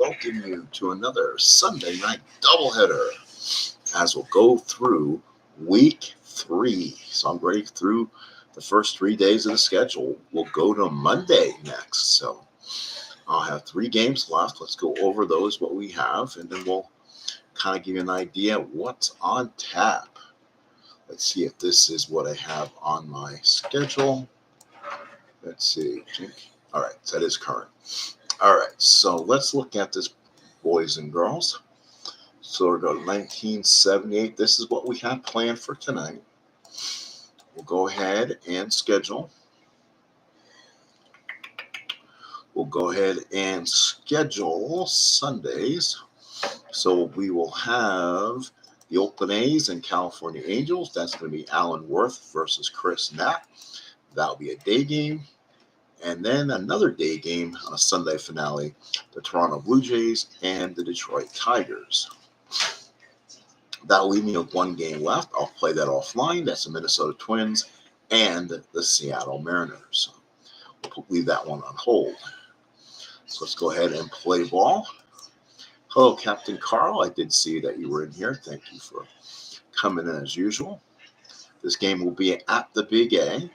welcome you to another Sunday night doubleheader as we'll go through week 3. So I'm ready through the first 3 days of the schedule. We'll go to Monday next. So I'll have 3 games left. Let's go over those, what we have, and then we'll kind of give you an idea what's on tap. Let's see if this is what I have on my schedule. Let's see. All right, so that is current. All right, so let's look at this, boys and girls. So we're going to 1978. This is what we have planned for tonight. We'll go ahead and schedule. We'll go ahead and schedule Sundays. So we will have the Oakland A's and California Angels. That's going to be Alan Worth versus Chris Knapp. That'll be a day game. And then another day game on a Sunday finale, the Toronto Bluejays and the Detroit Tigers. That'll leave me with 1 game left. I'll play that offline. That's the Minnesota Twins and the Seattle Mariners. We'll leave that one on hold. So let's go ahead and play ball. Hello, Captain Carl. I did see that you were in here. Thank you for coming in as usual. This game will be at the Big A.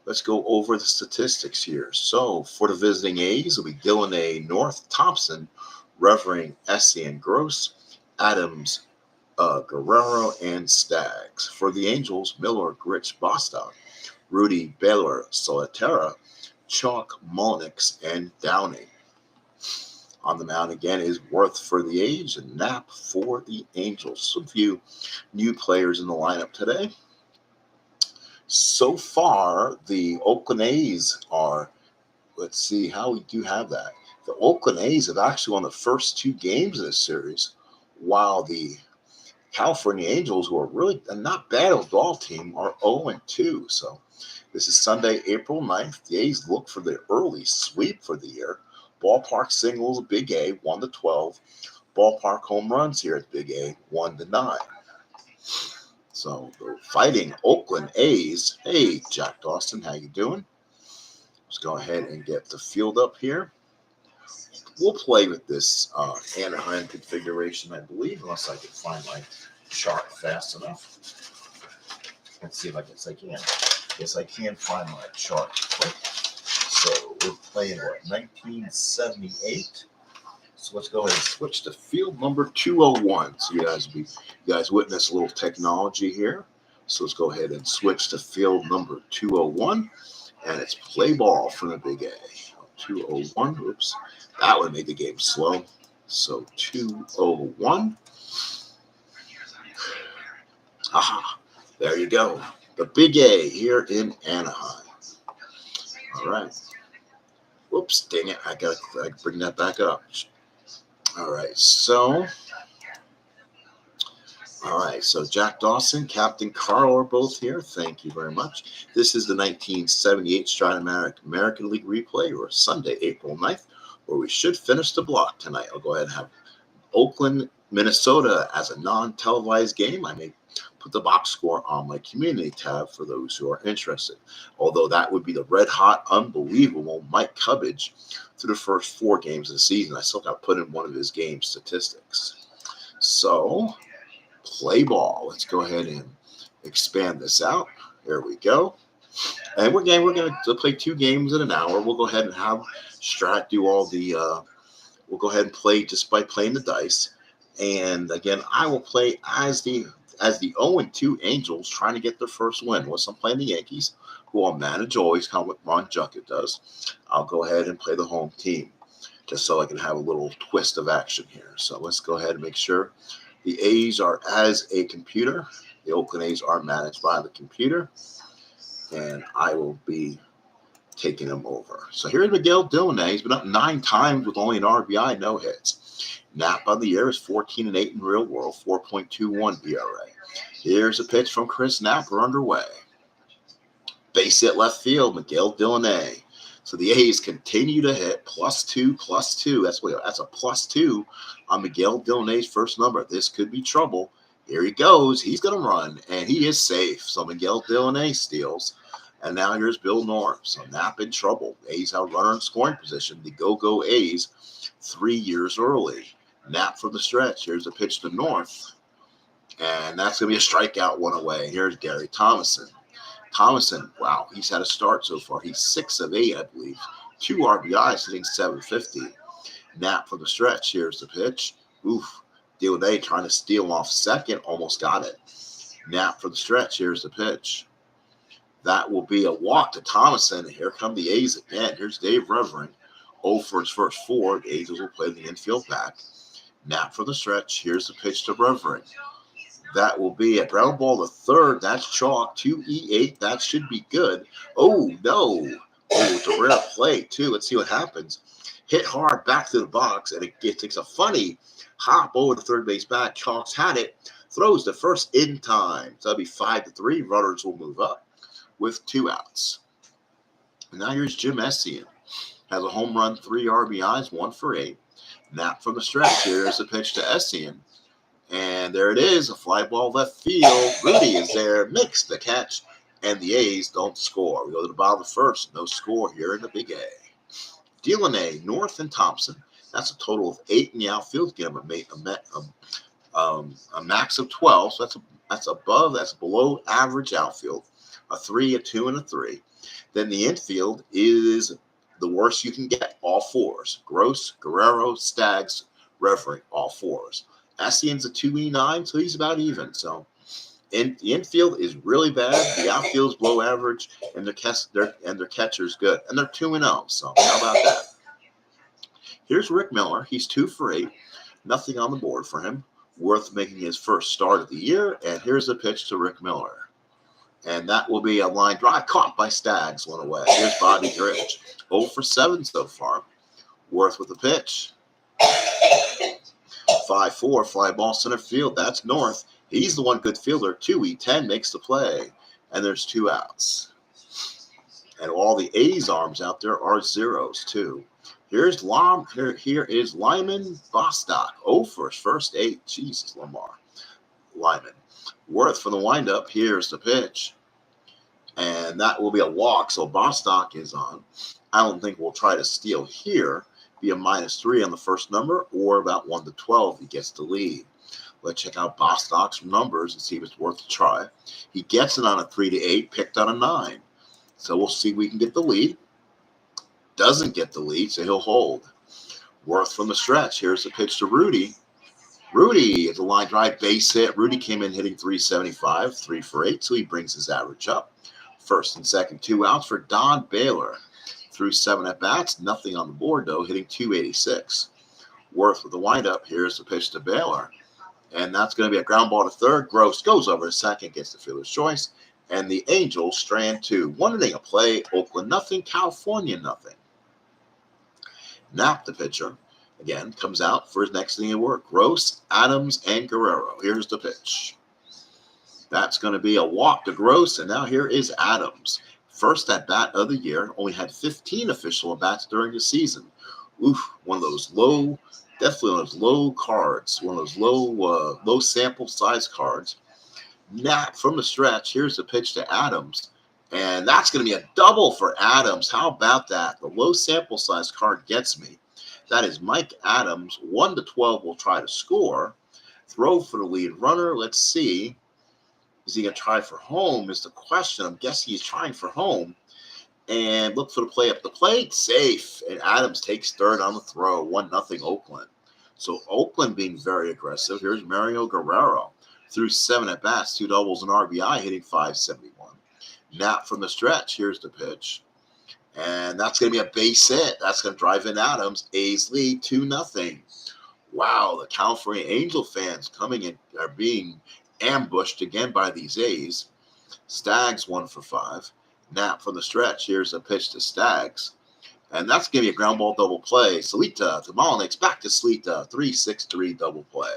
Let's go over the statistics here. So for the visiting A's, it'll be Dylan A. North, Thompson, Revering, Essien, Gross, Adams, Guerrero, and Staggs. For the Angels, Miller, Grich, Bostock, Rudy, Baylor, Solitera, Chalk, Mullenix, and Downing. On the mound again is Worth for the A's and Knapp for the Angels. Some few new players in the lineup today. So far, the Oakland A's are, let's see how we do have that. The Oakland A's have actually won the first 2 games of this series, while the California Angels, who are really a not bad ball team, are 0-2. So this is Sunday, April 9th. The A's look for the early sweep for the year. Ballpark singles, Big A, 1-12. Ballpark home runs here at Big A, 1-9. So the fighting Oakland A's. Hey, Jack Dawson, how you doing? Let's go ahead and get the field up here. We'll play with this Anaheim configuration, I believe, unless I can find my chart fast enough. Let's see if I can. Yes, I can find my chart quick. So we're playing at 1978. So let's go ahead and switch to field number 201. So you guys witness a little technology here. So let's go ahead and switch to field number 201. And it's play ball from the Big A. 201. Oops. That would make the game slow. So 201. Aha. There you go. The Big A here in Anaheim. All right. Whoops. Dang it. I gotta bring that back up. All right, so Jack Dawson, Captain Carl are both here. Thank you very much. This is the 1978 Strat American League replay, or Sunday, April 9th, where we should finish the block tonight. I'll go ahead and have Oakland, Minnesota as a non-televised game. I may put the box score on my community tab for those who are interested. Although that would be the red-hot, unbelievable Mike Cubbage through the first 4 games of the season. I still got to put in one of his game statistics. So, play ball. Let's go ahead and expand this out. There we go. And we're going to play 2 games in an hour. We'll go ahead and have Strat do all the we'll go ahead and play just by playing the dice. And again, I will play as the 0-2 Angels trying to get their first win. Once I'm playing the Yankees, who I'll manage always, kind of what Ron Junkett does, I'll go ahead and play the home team just so I can have a little twist of action here. So let's go ahead and make sure the A's are as a computer. The Oakland A's are managed by the computer, and I will be taking them over. So here's Miguel Dillon. He's been up 9 times with only an RBI, no hits. Knapp on the year is 14-8 in real world, 4.21 ERA. Here's a pitch from Chris Knapp. We're underway. Base hit left field, Miguel Dillon. So the A's continue to hit +2, +2. That's a +2 on Miguel Dillon's first number. This could be trouble. Here he goes. He's going to run, and he is safe. So Miguel Dillon steals. And now here's Bill Norm. So Knapp in trouble. A's have runner in scoring position. The go-go A's 3 years early. Knapp from the stretch. Here's a pitch to North. And that's going to be a strikeout, one away. Here's Gary Thomason. Thomason, wow, he's had a start so far. He's 6 of 8, I believe. 2 RBIs, hitting 750. Knapp from the stretch. Here's the pitch. Oof. Delaunay trying to steal off second. Almost got it. Knapp from the stretch. Here's the pitch. That will be a walk to Thomason. Here come the A's again. Here's Dave Revering. 0 for his first 4. The Angels will play the infield back. Knapp for the stretch. Here's the pitch to Revering. That will be a ground ball to third. That's chalk. 2-E-8. That should be good. Oh, no. Oh, it's a rare play, too. Let's see what happens. Hit hard back to the box, and it takes a funny hop over the third base back. Chalk's had it. Throws the first in time. So that'll be 5-3. Runners will move up with 2 outs. And now here's Jim Essien. Has a home run, 3 RBIs, 1 for 8. Knapp from the stretch. Here's a pitch to Essien. And there it is, a fly ball left field. Rudy is there, makes the catch, and the A's don't score. We go to the bottom of the first. No score here in the Big A. Delaunay, North, and Thompson. That's a total of 8 in the outfield. Get them a max of 12. So that's below average outfield. A 3, a 2, and a 3. Then the infield is the worst you can get. All 4s. Gross, Guerrero, Staggs, Revering, all 4s. Essien's a 2-E9, so he's about even. So the infield is really bad. The outfield's below average, and their catcher's good. And they're 2-0, so how about that? Here's Rick Miller. He's 2 for 8. Nothing on the board for him. Worth making his first start of the year. And here's a pitch to Rick Miller. And that will be a line drive caught by Staggs, 1 away. Here's Bobby Grich. 0 for 7 so far. Worth with the pitch. 5-4, fly ball center field. That's North. He's the one good fielder. 2-E10 makes the play. And there's 2 outs. And all the A's arms out there are 0s, too. Here is Lyman Bostock. 0 for his first 8. Jesus, Lamar. Lyman. Worth for the windup. Here's the pitch. And that will be a walk. So Bostock is on. I don't think we'll try to steal here. Be a -3 on the first number, or about 1 to 12. He gets the lead. Let's check out Bostock's numbers and see if it's worth a try. He gets it on a 3 to 8, picked on a 9. So we'll see if we can get the lead. Doesn't get the lead, so he'll hold. Worth from the stretch. Here's the pitch to Rudy. Rudy is a line drive base hit. Rudy came in hitting 375, 3 for 8, so he brings his average up. First and second, 2 outs for Don Baylor. Through 7 at-bats, nothing on the board, though, hitting 286. Worth with the windup. Here's the pitch to Baylor. And that's going to be a ground ball to third. Gross goes over to second, gets the fielder's choice. And the Angels strand 2. 1 inning of play. Oakland nothing, California nothing. Knapp, the pitcher, again, comes out for his next inning of work. Gross, Adams, and Guerrero. Here's the pitch. That's going to be a walk to Gross, and now here is Adams. First at-bat of the year. Only had 15 official at-bats during the season. Oof, one of those low, definitely one of those low cards. One of those low sample size cards. Knapp from the stretch. Here's the pitch to Adams. And that's going to be a double for Adams. How about that? The low sample size card gets me. That is Mike Adams. 1 to 12 will try to score. Throw for the lead runner. Let's see. Is he going to try for home is the question. I'm guessing he's trying for home. And look for the play up the plate. Safe. And Adams takes third on the throw. 1-0 Oakland. So Oakland being very aggressive. Here's Mario Guerrero. Through 7 at-bats, 2 doubles and RBI, hitting 571. Knapp from the stretch. Here's the pitch. And that's going to be a base hit. That's going to drive in Adams. A's lead 2-0. Wow, the California Angel fans coming in are being ambushed again by these A's. Staggs 1 for 5. Knapp from the stretch. Here's a pitch to Staggs. And that's going to be a ground ball double play. Salita to Molnix. Back to Salita. 3-6-3 double play.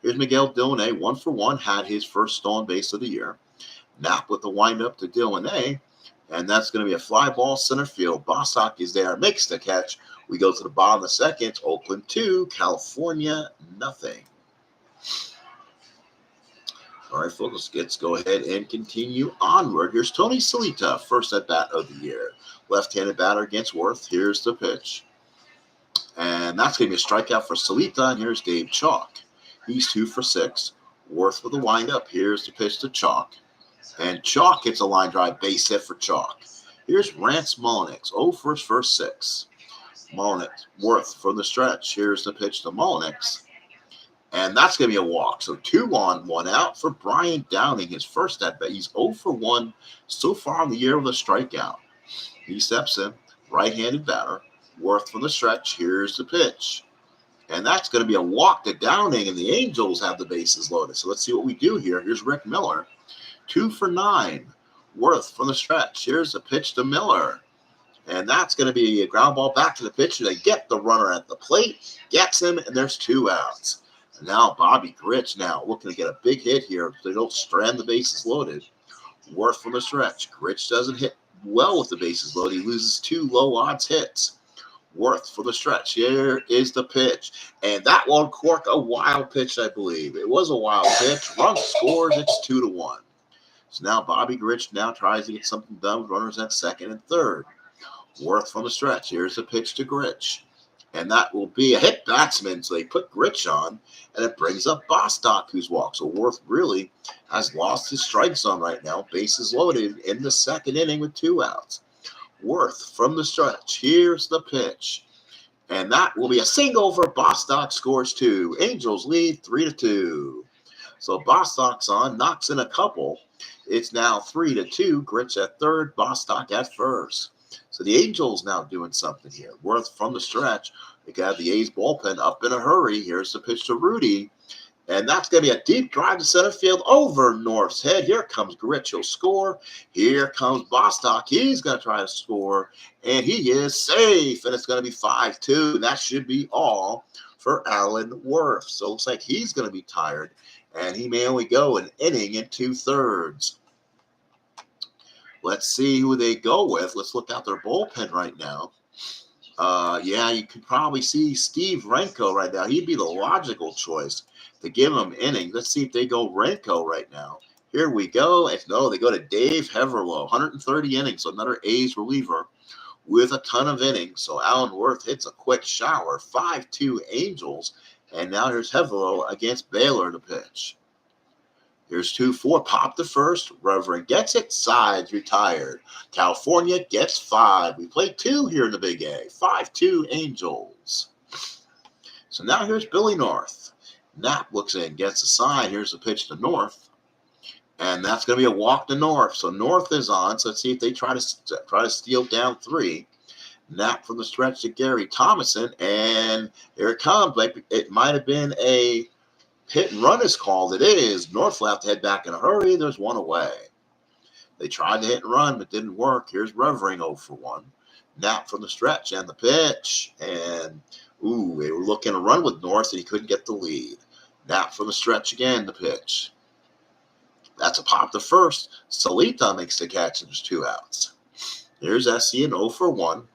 Here's Miguel Delaunay. 1 for 1. Had his first stolen base of the year. Knapp with the windup to Delaunay. And that's going to be a fly ball center field. Bostock is there. Makes the catch. We go to the bottom of the second. Oakland 2. California nothing. All right, folks, let's go ahead and continue onward. Here's Tony Salita, first at bat of the year. Left-handed batter against Worth. Here's the pitch. And that's going to be a strikeout for Salita. And here's Dave Chalk. He's 2 for 6. Worth with a windup. Here's the pitch to Chalk. And Chalk hits a line drive base hit for Chalk. Here's Rance Mulliniks, 0 for his first 6. Mulliniks, Worth from the stretch. Here's the pitch to Mulliniks. And that's going to be a walk. So 2 on, 1 out for Brian Downing, his first at bat. He's 0 for 1 so far in the year with a strikeout. He steps in, right-handed batter. Worth from the stretch. Here's the pitch. And that's going to be a walk to Downing, and the Angels have the bases loaded. So let's see what we do here. Here's Rick Miller, 2 for 9. Worth from the stretch. Here's the pitch to Miller. And that's going to be a ground ball back to the pitcher. They get the runner at the plate, gets him, and there's 2 outs. And now Bobby Grich now looking to get a big hit here. They don't strand the bases loaded. Worth from the stretch. Grich doesn't hit well with the bases loaded. He loses 2 low odds hits. Worth for the stretch. Here is the pitch. And that one cork a wild pitch, I believe. It was a wild pitch. Run scores. It's 2-1. So now Bobby Grich now tries to get something done with runners at second and third. Worth from the stretch. Here's the pitch to Grich. And that will be a hit batsman. So they put Grich on, and it brings up Bostock, who's walked. So Worth really has lost his strike zone right now. Bases loaded in the second inning with 2 outs. Worth from the stretch. Here's the pitch. And that will be a single for Bostock, scores 2. Angels lead 3-2. So Bostock's on, knocks in a couple. It's now 3-2. Grich at third, Bostock at first. So the Angels now doing something here. Worth from the stretch. They got the A's bullpen up in a hurry. Here's the pitch to Rudy. And that's going to be a deep drive to center field over North's head. Here comes Grich. He'll score. Here comes Bostock. He's going to try to score. And he is safe. And it's going to be 5-2. And that should be all for Alan Worth. So it looks like he's going to be tired. And he may only go an inning and 2/3. Let's see who they go with. Let's look out their bullpen right now. Yeah, you could probably see Steve Renko right now. He'd be the logical choice to give him inning. Let's see if they go Renko right now. Here we go. No, they go to Dave Heverlow, 130 innings, so another A's reliever with a ton of innings. So Alan Worth hits a quick shower, 5-2 Angels. And now here's Heverlow against Baylor to pitch. Here's 2-4, pop the first. Reverend gets it, sides retired. California gets 5. We played 2 here in the Big A, 5-2 Angels. So now here's Billy North. Knapp looks in, gets a sign. Here's the pitch to North. And that's going to be a walk to North. So North is on. So let's see if they try to steal down 3. Knapp from the stretch to Gary Thomason. And here it comes. Like it might have been a hit and run is called. It is. North will have to head back in a hurry. There's 1 away. They tried to hit and run, but didn't work. Here's Revering 0 for 1. Knapp from the stretch and the pitch. And, they were looking to run with North, and he couldn't get the lead. Knapp from the stretch again, the pitch. That's a pop to first. Salita makes the catch, and there's 2 outs. Here's Essien 0 for 1.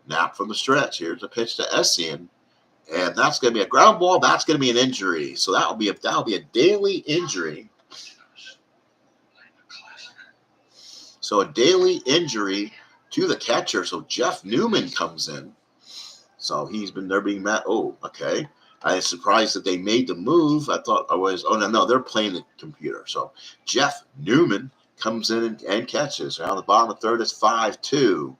Knapp from the stretch. Here's the pitch to Essien. And that's going to be a ground ball. That's going to be an injury. So that'll be a daily injury. So a daily injury to the catcher. So Jeff Newman comes in. So they're being mad. Oh, okay. I was surprised that they made the move. I thought no, they're playing the computer. So Jeff Newman comes in and catches. Around the bottom of third, it's 5-2.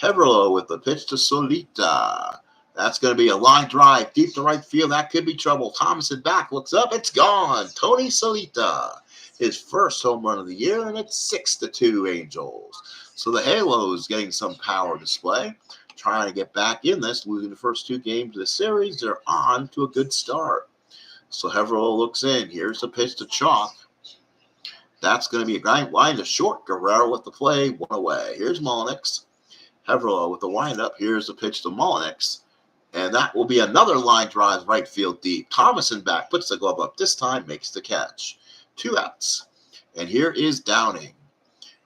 Heverlow with the pitch to Solita. That's going to be a line drive deep to right field. That could be trouble. Thomason back, looks up. It's gone. Tony Solita, his first home run of the year, and it's 6-2 Angels. So the Halos getting some power display, trying to get back in this, losing the first 2 games of the series. They're on to a good start. So Heverlow looks in. Here's the pitch to Chalk. That's going to be a grind line to short. Guerrero with the play, 1 away. Here's Mulliniks. Heverlow with the windup. Here's the pitch to Mulliniks. And that will be another line drive right field deep. Thomason back, puts the glove up. This time makes the catch. 2 outs. And here is Downing.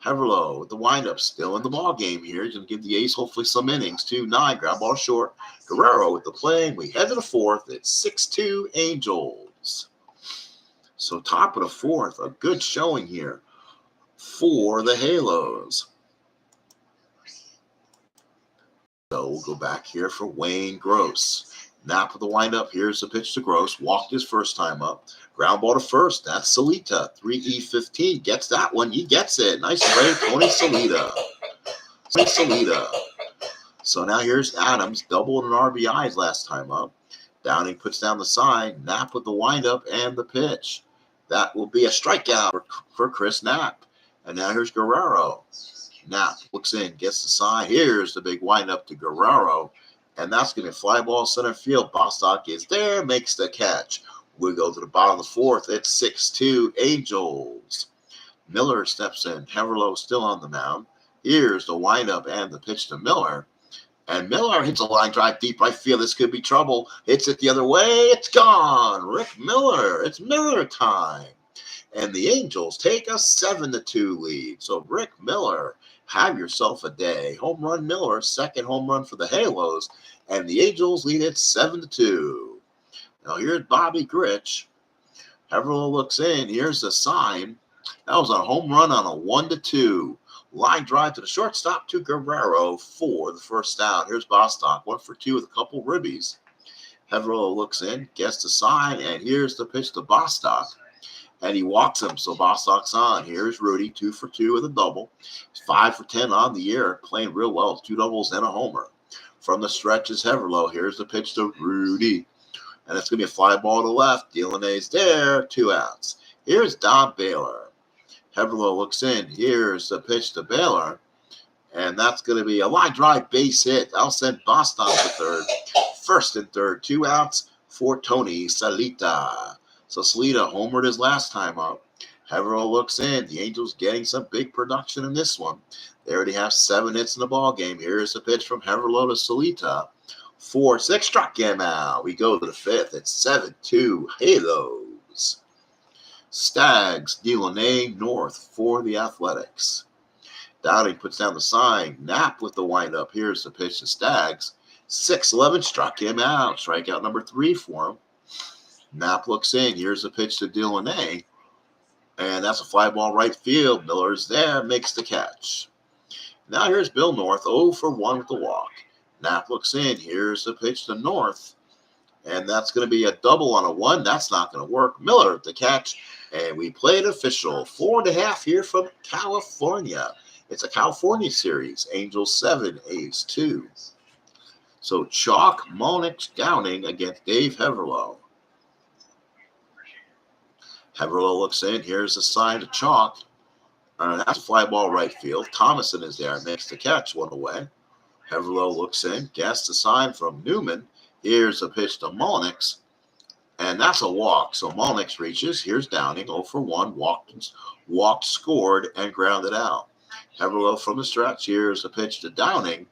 Heverlow with the windup, still in the ball game here. He's going to give the A's hopefully some innings. 2-9, ground ball short. Guerrero with the play. We head to the 4th. It's 6-2 Angels. So top of the fourth, a good showing here for the Halos. So we'll go back here for Wayne Gross. Nap with the windup. Here's the pitch to Gross. Walked his first time up. Ground ball to first. That's Salita. 3E15. Gets that one. He gets it. Nice play, Tony Salita. So now here's Adams. Doubled an RBIs last time up. Downing puts down the sign. Knapp with the windup and the pitch. That will be a strikeout for Chris Knapp. And now here's Guerrero. Knapp looks in, gets the sign. Here's the big windup to Guerrero. And that's going to be a fly ball center field. Bostock is there, makes the catch. We go to the bottom of the fourth. It's 6-2 Angels. Miller steps in. Haverlow still on the mound. Here's the windup and the pitch to Miller. And Miller hits a line drive deep right field. This could be trouble. Hits it the other way. It's gone. Rick Miller. It's Miller time. And the Angels take a 7-2 lead. So Rick Miller, have yourself a day. Home run Miller, second home run for the Halos. And the Angels lead it 7-2. Now here's Bobby Grich. Haverlow looks in. Here's the sign. That was a home run on a 1-2. Line drive to the shortstop to Guerrero for the first out. Here's Bostock, 1 for 2 with a couple ribbies. Haverlow looks in, gets the sign, and here's the pitch to Bostock. And he walks him, so Bostock's on. Here's Rudy, 2 for 2 with a double. 5 for 10 on the year, playing real well, 2 doubles and a homer. From the stretch is Haverlow. Here's the pitch to Rudy. And it's going to be a fly ball to left. Delaney's there, 2 outs. Here's Don Baylor. Haverlow looks in. Here's the pitch to Baylor. And that's going to be a line drive base hit. I'll send Bostock to third. First and third, 2 outs for Tony Salita. So Salita homered his last time up. Haverlow looks in. The Angels getting some big production in this one. They already have 7 hits in the ball game. Here's the pitch from Haverlow to Salita. 4-6, struck him out. We go to the fifth. It's 7-2 Halos. Stags, Delaney, North for the Athletics. Downing puts down the sign. Knapp with the windup. Here's the pitch to Stags. 6-11, struck him out. Strikeout number 3 for him. Knapp looks in. Here's the pitch to Delaney. And that's a fly ball right field. Miller's there, makes the catch. Now here's Bill North, 0 for 1 with the walk. Knapp looks in. Here's the pitch to North. And that's going to be a double on a 1. That's not going to work. Miller the catch. And we played official. 4.5 here from California. It's a California series. Angels 7, A's 2. So Chalk, Monix, Downing against Dave Haverlow. Haverlow looks in. Here's the sign to Chalk. That's a fly ball right field. Thomason is there. Makes the catch, 1 away. Haverlow looks in. Gets the sign from Newman. Here's a pitch to Monix. And that's a walk. So Monix reaches. Here's Downing, 0 for 1. Walked, scored, and grounded out. Haverlow from the stretch. Here's a pitch to Downing.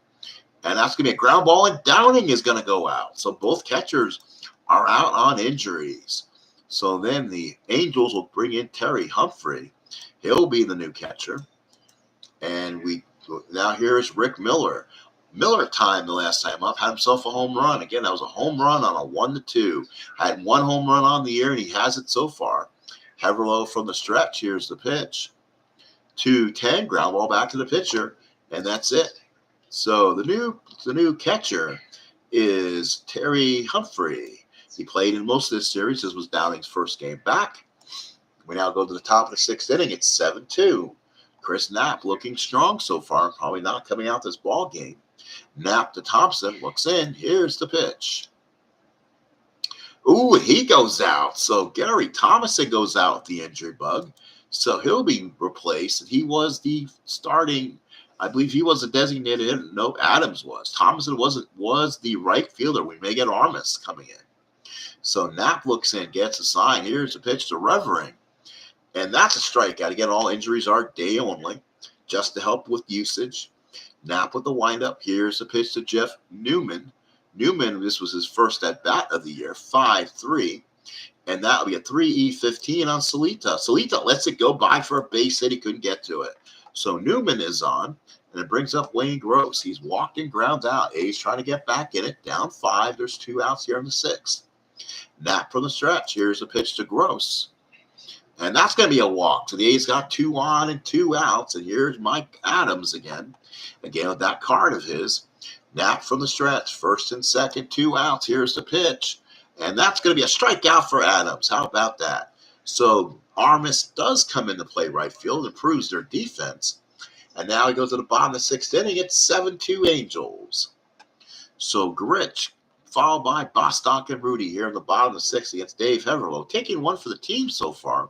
And that's going to be a ground ball, and Downing is going to go out. So both catchers are out on injuries. So then the Angels will bring in Terry Humphrey. He'll be the new catcher. And now here's Rick Miller. Miller time the last time up, had himself a home run. Again, that was a home run on a 1-2. Had 1 home run on the year, and he has it so far. Haverlow from the stretch. Here's the pitch. 2-10, ground ball back to the pitcher, and that's it. So the new catcher is Terry Humphrey. He played in most of this series. This was Downing's first game back. We now go to the top of the 6th inning. It's 7-2. Chris Knapp looking strong so far, probably not coming out this ball game. Knapp to Thompson, looks in. Here's the pitch. Ooh, he goes out. So Gary Thomason goes out with the injury bug. So he'll be replaced. He was the starting, I believe he was a designated hitter. No, Adams was. Thomason was the right fielder. We may get Armas coming in. So Knapp looks in, gets a sign. Here's a pitch to Revering. And that's a strikeout. Again, all injuries are day only, just to help with usage. Knapp with the windup. Here's a pitch to Jeff Newman. Newman, this was his first at-bat of the year, 5-3. And that'll be a 3E15 on Salita. Salita lets it go by for a base hit. He couldn't get to it. So Newman is on, and it brings up Wayne Gross. He's walked and grounds out. A's trying to get back in it. Down 5. There's 2 outs here in the 6th. Knapp from the stretch. Here's a pitch to Gross. And that's going to be a walk. So the A's got 2 on and 2 outs. And here's Mike Adams again. Again with that card of his. Knapp from the stretch. First and second, 2 outs. Here's the pitch. And that's going to be a strikeout for Adams. How about that? So Armas does come into play right field. Improves their defense. And now he goes to the bottom of the 6th inning. It's 7-2 Angels. So Grich, followed by Bostock and Rudy here in the bottom of the 6th against Dave Heverlow. Taking one for the team so far,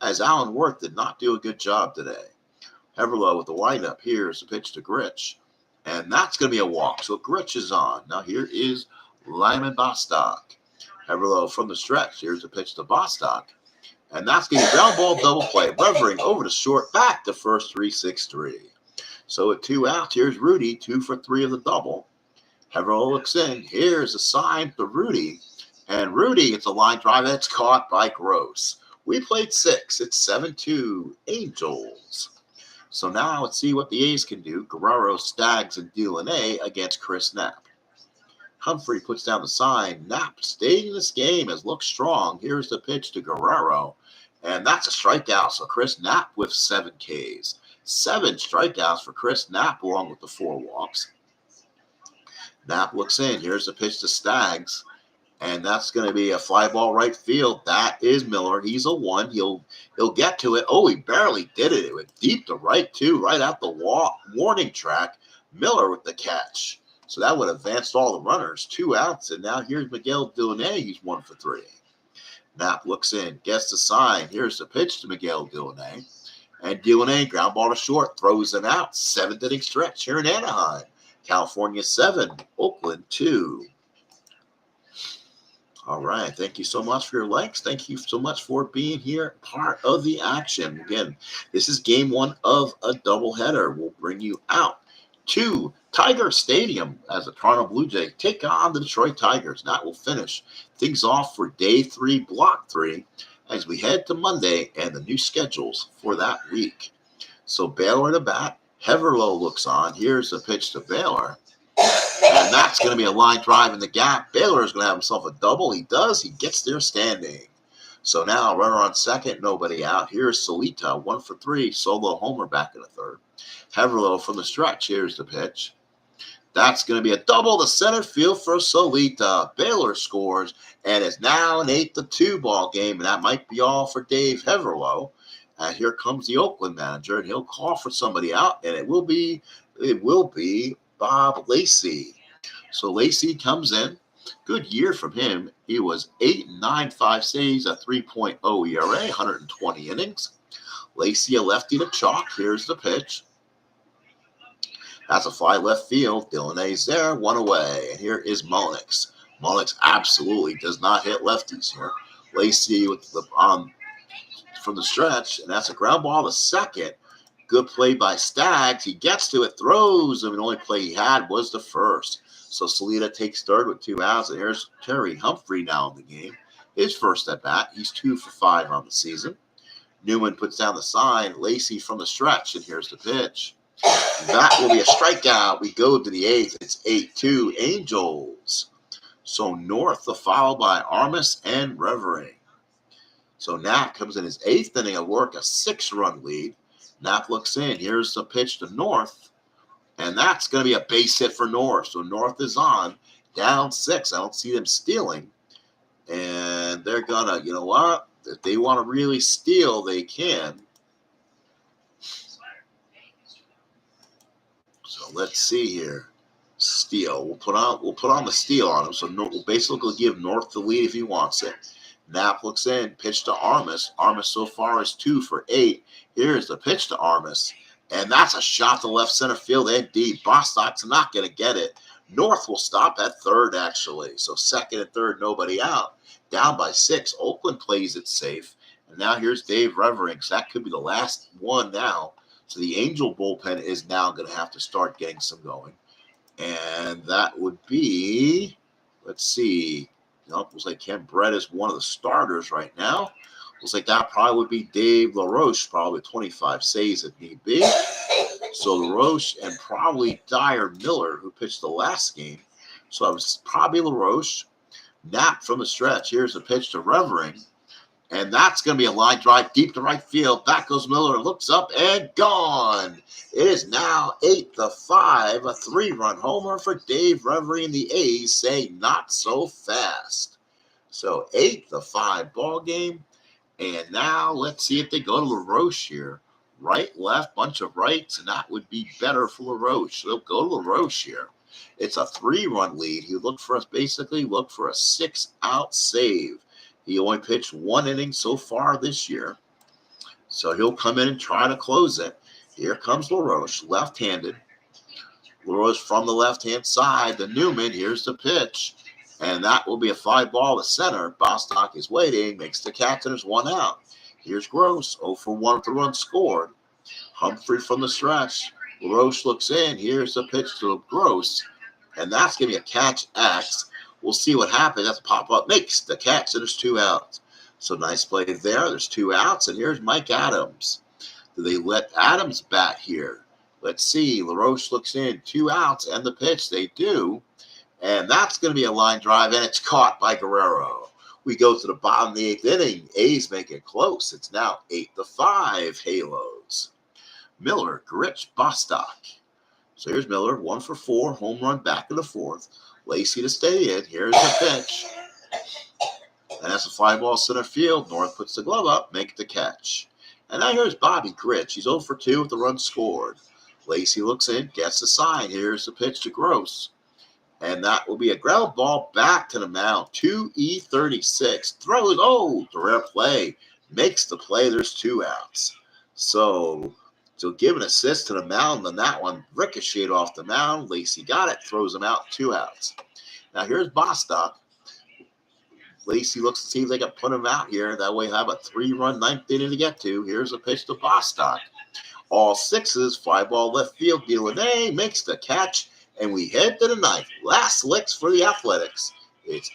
as Alan Worth did not do a good job today. Heverlow with the windup. Here's the pitch to Grich. And that's going to be a walk. So Grich is on. Now here is Lyman Bostock. Heverlow from the stretch. Here's the pitch to Bostock. And that's going to be ground ball double play. Revering over to short, back to first, 3-6-3. So at 2 outs, here's Rudy, 2 for 3 of the double. Heverlow looks in. Here's a sign to Rudy. And Rudy gets a line drive that's caught by Gross. We played 6. It's 7-2 Angels. So now let's see what the A's can do. Guerrero, Staggs, and Delaney against Chris Knapp. Humphrey puts down the sign. Knapp staying in this game has looked strong. Here's the pitch to Guerrero. And that's a strikeout. So Chris Knapp with 7 Ks. 7 strikeouts for Chris Knapp along with the 4 walks. Knapp looks in. Here's the pitch to Staggs. And that's going to be a fly ball right field. That is Miller. He's a 1. He'll get to it. Oh, he barely did it. It went deep to right, too, right out the warning track. Miller with the catch. So that would have advanced all the runners. 2 outs. And now here's Miguel Delaney. He's 1 for 3. Knapp looks in. Gets the sign. Here's the pitch to Miguel Delaney. And Delaney, ground ball to short, throws it out. 7th inning stretch here in Anaheim. California 7, Oakland 2. All right. Thank you so much for your likes. Thank you so much for being here, part of the action. Again, this is game 1 of a doubleheader. We'll bring you out to Tiger Stadium as the Toronto Blue Jays take on the Detroit Tigers. That will finish things off for day 3, block 3, as we head to Monday and the new schedules for that week. So Baylor to bat. Heverlow looks on. Here's the pitch to Baylor. And that's going to be a line drive in the gap. Baylor is going to have himself a double. He does. He gets there standing. So now runner on second, nobody out. Here's Solita, 1 for 3, solo homer back in the 3rd. Heverlow from the stretch. Here's the pitch. That's going to be a double to center field for Solita. Baylor scores, and it's now an 8-2 ball game, and that might be all for Dave Heverlow. And here comes the Oakland manager, and he'll call for somebody out, and it will be Bob Lacey. So Lacey comes in. Good year from him. He was 8-9, 5 saves, a 3.0 ERA, 120 innings. Lacey, a lefty to chalk. Here's the pitch. That's a fly left field. Delaney's there, 1 away. And here is Mullins. Mullins absolutely does not hit lefties here. Lacey with the from the stretch, and that's a ground ball to second. Good play by Staggs. He gets to it, throws, and the only play he had was the first. So Solita takes 3rd with 2 outs, and here's Terry Humphrey now in the game. His first at bat. He's 2 for 5 on the season. Newman puts down the sign. Lacey from the stretch, and here's the pitch. That will be a strikeout. We go to the 8th. It's 8-2 Angels. So North, followed by Armas and Revering. So Knapp comes in his 8th inning of work, a 6-run lead. Knapp looks in. Here's the pitch to North. And that's going to be a base hit for North. So North is on, down 6. I don't see them stealing. And they're going to, you know what? If they want to really steal, they can. So let's see here. Steal. We'll put on the steal on him. So we'll basically give North the lead if he wants it. Knapp looks in, pitch to Armas. Armas so far is 2 for 8. Here's the pitch to Armas. And that's a shot to left center field and deep. Bostock's not going to get it. North will stop at 3rd, actually. So 2nd and 3rd, nobody out. Down by 6. Oakland plays it safe. And now here's Dave Revering. So that could be the last one now. So the Angel bullpen is now going to have to start getting some going. And that would be, let's see. Looks like Ken Brett is one of the starters right now. Looks like that probably would be Dave LaRoche, probably 25 saves if need be. So LaRoche and probably Dyer Miller, who pitched the last game. So it was probably LaRoche. Knapp from the stretch. Here's the pitch to Revering. And that's going to be a line drive deep to right field. Back goes Miller, looks up and gone. It is now 8-5, a 3-run homer for Dave Reverie, and the A's say not so fast. So 8-5 ball game. And now let's see if they go to LaRoche here. Right, left, bunch of rights, and that would be better for LaRoche. So they'll go to LaRoche here. It's a 3-run lead. He looked for us, basically looked for a 6-out save. He only pitched 1 inning so far this year. So he'll come in and try to close it. Here comes LaRoche, left-handed. LaRoche from the left-hand side. The Newman, here's the pitch. And that will be a fly ball to center. Bostock is waiting, makes the catch, and there's 1 out. Here's Gross, 0 for 1 with the run scored. Humphrey from the stretch. LaRoche looks in. Here's the pitch to Gross. And that's going to be a catch X. We'll see what happens. That's a pop-up. Makes the catch, and there's 2 outs. So nice play there. There's 2 outs, and here's Mike Adams. Do they let Adams bat here? Let's see. LaRoche looks in. 2 outs, and the pitch. They do. And that's going to be a line drive, and it's caught by Guerrero. We go to the bottom of the 8th inning. A's make it close. It's now 8-5 Halos. Miller, Grich, Bostock. So here's Miller, 1 for 4, home run back in the 4th. Lacey to stay in. Here's the pitch. And that's a fly ball center field. North puts the glove up, make the catch. And now here's Bobby Grich. He's 0 for 2 with the run scored. Lacey looks in, gets the sign. Here's the pitch to Gross. And that will be a ground ball back to the mound. 2E36. Throws. The rare play. Makes the play. There's 2 outs. So give an assist to the mound on that one. Ricocheted off the mound. Lacey got it. Throws him out. 2 outs. Now here's Bostock. Lacey looks to see if they can put him out here. That way have a 3-run 9th inning to get to. Here's a pitch to Bostock. All 6s. Fly ball left field. Delaney makes the catch. And we head to the 9th. Last licks for the Athletics. It's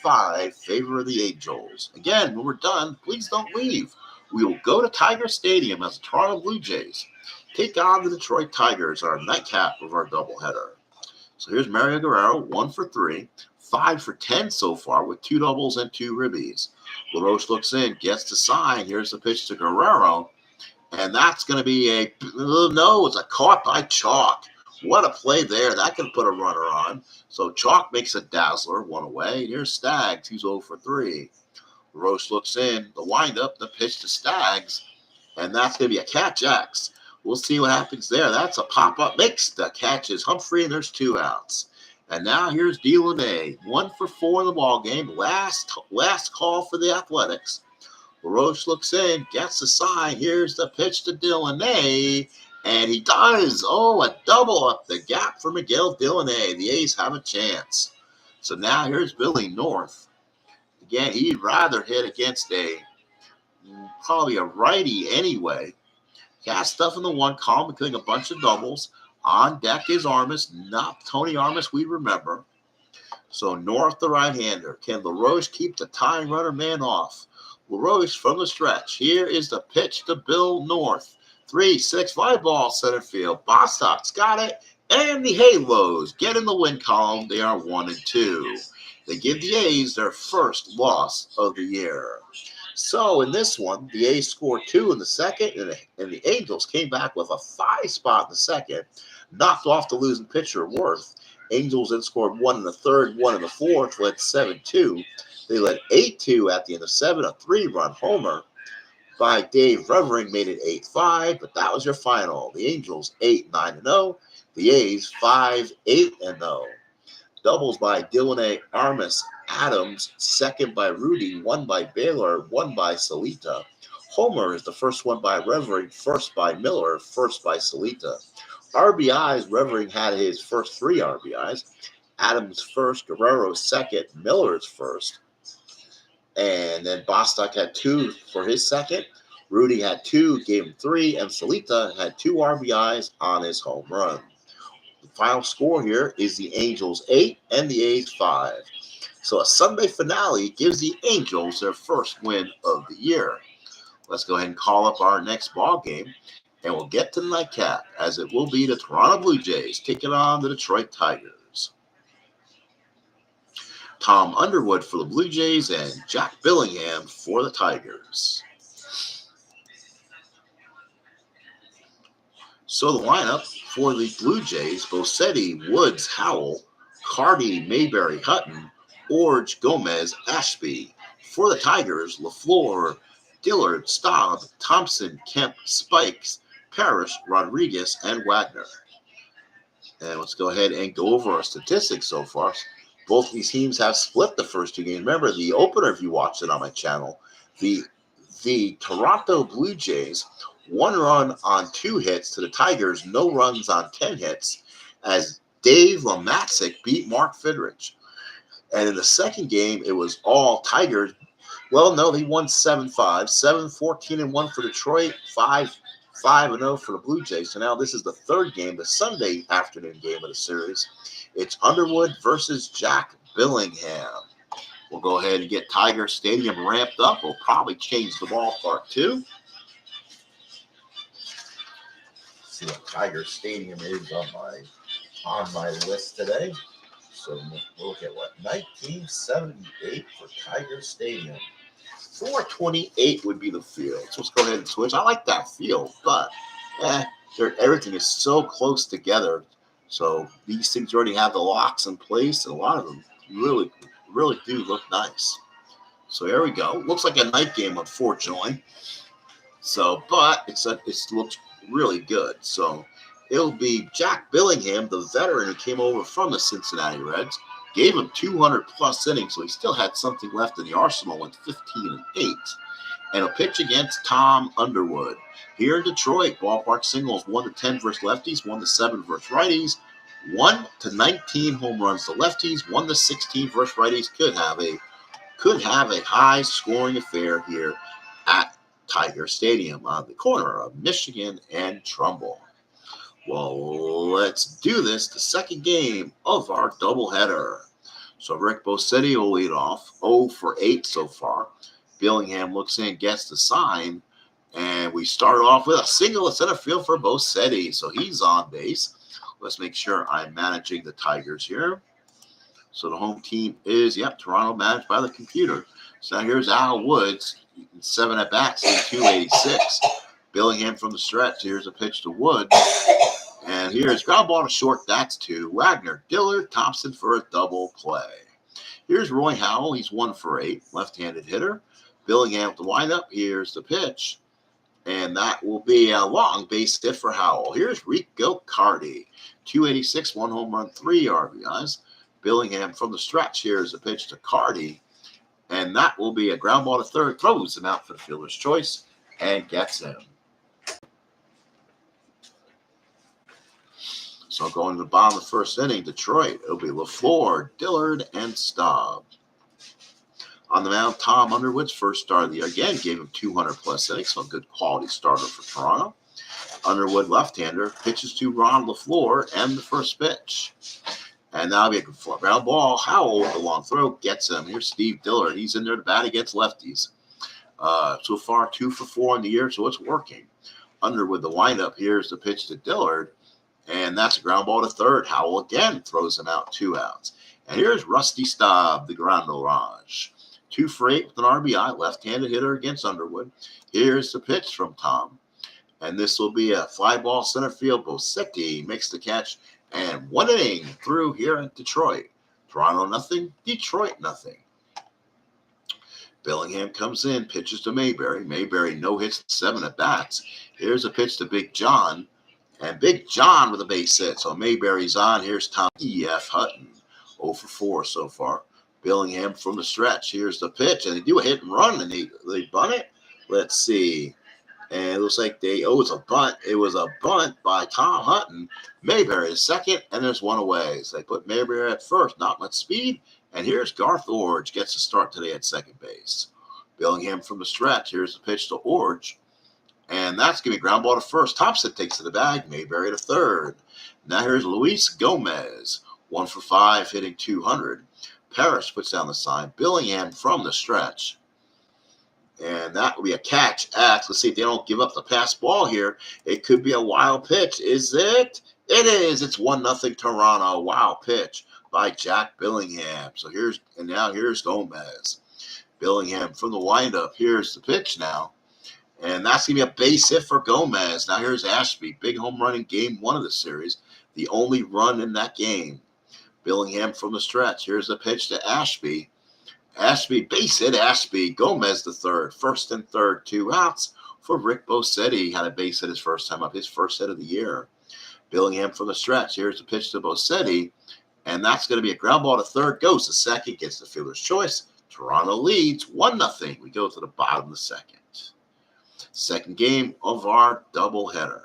8-5, favor of the Angels. Again, when we're done, please don't leave. We will go to Tiger Stadium as the Toronto Blue Jays take on the Detroit Tigers, our nightcap of our doubleheader. So here's Mario Guerrero, 1 for 3, 5 for 10 so far with 2 doubles and 2 ribbies. LaRoche looks in, gets the sign. Here's the pitch to Guerrero. And that's going to be it's a caught by Chalk. What a play there. That could put a runner on. So Chalk makes a dazzler, 1 away. Here's Staggs. He's 0 for 3. LaRoche looks in. The windup, the pitch to Staggs. And that's going to be a catch X. We'll see what happens there. That's a pop-up. Makes the catches. Humphrey, and there's 2 outs. And now here's Delaney. 1 for 4 in the ball game. Last call for the Athletics. LaRoche looks in. Gets the sign. Here's the pitch to Delaney. And he does. A double up the gap for Miguel Delaney. The A's have a chance. So now here's Billy North. Again, he'd rather hit against probably a righty anyway. Got stuff in the 1 column, including a bunch of doubles. On deck is Armas, not Tony Armas we remember. So North, the right-hander. Can LaRoche keep the tying runner man off? LaRoche from the stretch. Here is the pitch to Bill North. 3-6 fly ball center field. Bostock's got it. And the Halos get in the win column. They are 1-2. They give the A's their first loss of the year. So in this one, the A's scored 2 in the second, and the Angels came back with a 5 spot in the second, knocked off the losing pitcher Worth. Angels then scored 1 in the third, 1 in the fourth, led 7-2. They led 8-2 at the end of 7, a 3-run homer by Dave Reverie made it 8-5, but that was your final. The Angels 8-9-0, the A's 5-8-0. Doubles by Delaney, Armas, Adams, second by Rudy, 1 by Baylor, 1 by Salita. Homer is the first one by Reverie, first by Miller, first by Salita. RBIs, Reverie had his first 3 RBIs. Adams first, Guerrero second, Miller's first. And then Bostock had 2 for his second. Rudy had 2, gave him 3, and Salita had 2 RBIs on his home run. The final score here is the Angels 8 and the A's 5. So a Sunday finale gives the Angels their first win of the year. Let's go ahead and call up our next ball game, and we'll get to the nightcap, as it will be the Toronto Blue Jays taking on the Detroit Tigers. Tom Underwood for the Blue Jays, and Jack Billingham for the Tigers. So the lineup for the Blue Jays: Bosetti, Woods, Howell, Carty, Mayberry, Hutton, Orge, Gomez, Ashby. For the Tigers: LaFleur, Dillard, Staub, Thompson, Kemp, Spikes, Parrish, Rodriguez, and Wagner. And let's go ahead and go over our statistics so far. Both these teams have split the first two games. Remember, the opener, if you watched it on my channel, the Toronto Blue Jays, 1 run on 2 hits to the Tigers, no runs on 10 hits, as Dave Lamatic beat Mark Fidrich. And in the second game, it was all Tigers. Well, no, they won 7-5, 7-14-1 for Detroit, 5-0 for the Blue Jays. So now this is the third game, the Sunday afternoon game of the series. It's Underwood versus Jack Billingham. We'll go ahead and get Tiger Stadium ramped up. We'll probably change the ballpark too. Let's see what Tiger Stadium is on my list today. So we'll look at what 1978 for Tiger Stadium. 428 would be the field. So let's go ahead and switch. I like that field, but everything is so close together. So these things already have the locks in place, and a lot of them really do look nice. So here we go. Looks like a night game, unfortunately. So, but it looks really good. So it'll be Jack Billingham, the veteran who came over from the Cincinnati Reds. Gave him 200-plus innings, so he still had something left in the arsenal, went 15-8. And a pitch against Tom Underwood. Here in Detroit, ballpark singles 1-10 versus lefties, 1-7 versus righties, 1-19 home runs to lefties, 1-16 versus righties. Could have a high-scoring affair here at Tiger Stadium on the corner of Michigan and Trumbull. Well, let's do this. The second game of our doubleheader. So Rick Bosetti will lead off, 0 for 8 so far. Billingham looks in, gets the sign, and we start off with a single at center field for Bosetti. So he's on base. Let's make sure I'm managing the Tigers here. So the home team is, Toronto, managed by the computer. So now here's Al Woods, 7 at bats, 286. Billingham from the stretch. Here's a pitch to Woods. And here's ground ball to short. That's 2. Wagner, Dillard, Thompson for a double play. Here's Roy Howell. He's 1 for 8. Left-handed hitter. Billingham with the windup. Here's the pitch. And that will be a long base hit for Howell. Here's Rico Carty. 286, 1 home run, 3 RBIs. Billingham from the stretch. Here's a pitch to Carty. And that will be a ground ball to third. Throws him out for the fielder's choice and gets him. So going to the bottom of the first inning, Detroit, it'll be LaFleur, Dillard, and Staub. On the mound, Tom Underwood's first start of the year. Again, gave him 200-plus innings, so a good quality starter for Toronto. Underwood, left-hander, pitches to Ron LaFleur, and the first pitch. And now we have a ground ball. Howell with the long throw gets him. Here's Steve Dillard. He's in there to bat against lefties. So far, 2 for 4 in the year, so it's working. Underwood, the windup. Here's the pitch to Dillard. And that's a ground ball to third. Howell again throws him out, 2 outs. And here's Rusty Staub, the Grand Orange. 2 for 8 with an RBI, left-handed hitter against Underwood. Here's the pitch from Tom. And this will be a fly ball center field. Bosetti makes the catch. And 1 inning through here in Detroit. Toronto nothing, Detroit nothing. Billingham comes in, pitches to Mayberry. Mayberry no hits, 7 at bats. Here's a pitch to Big John. And Big John with a base hit. So Mayberry's on. Here's Tom E.F. Hutton. 0 for 4 so far. Billingham from the stretch. Here's the pitch. And they do a hit and run. And they bunt it. Let's see. And it looks like it's a bunt. It was a bunt by Tom Hutton. Mayberry is second. And there's 1 away. So they put Mayberry at first. Not much speed. And here's Garth Orge. Gets a start today at second base. Billingham from the stretch. Here's the pitch to Orge. And that's going to be ground ball to first. Thompson takes to the bag. Mayberry to third. Now here's Luis Gomez. 1 for 5, hitting 200. Parrish puts down the sign. Billingham from the stretch. And that will be a catch at. Let's see if they don't give up the pass ball here. It could be a wild pitch. Is it? It is. It's 1-0 Toronto. Wild pitch by Jack Billingham. So here's Gomez. Billingham from the windup. Here's the pitch now. And that's going to be a base hit for Gomez. Now here's Ashby. Big home run in game 1 of the series. The only run in that game. Billingham from the stretch. Here's the pitch to Ashby. Ashby, base hit Ashby. Gomez the third. First and third, 2 outs for Rick Bosetti. He had a base hit his first time up, his first hit of the year. Billingham from the stretch. Here's the pitch to Bosetti. And that's going to be a ground ball to third. Goes to second. Gets the fielder's choice. Toronto leads 1-0. We go to the bottom of the second. Second game of our doubleheader.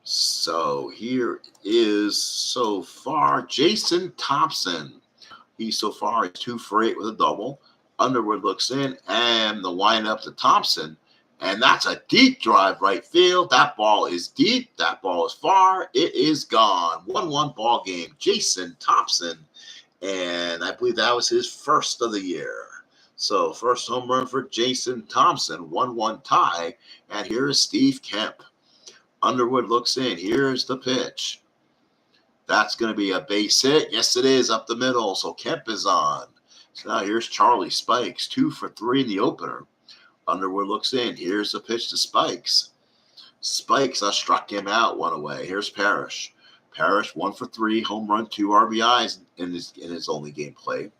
So here is so far Jason Thompson. He so far is 2 for 8 with a double. Underwood looks in and the windup to Thompson. And that's a deep drive right field. That ball is deep. That ball is far. It is gone. 1-1 ball game. Jason Thompson. And I believe that was his first of the year. So first home run for Jason Thompson. 1-1 tie. And here is Steve Kemp. Underwood looks in. Here's the pitch. That's going to be a base hit. Yes, it is up the middle. So Kemp is on. So now here's Charlie Spikes. 2 for 3 in the opener. Underwood looks in. Here's the pitch to Spikes. Spikes struck him out 1 away. Here's Parrish. Parrish 1 for 3. Home run, 2 RBIs in his only game play.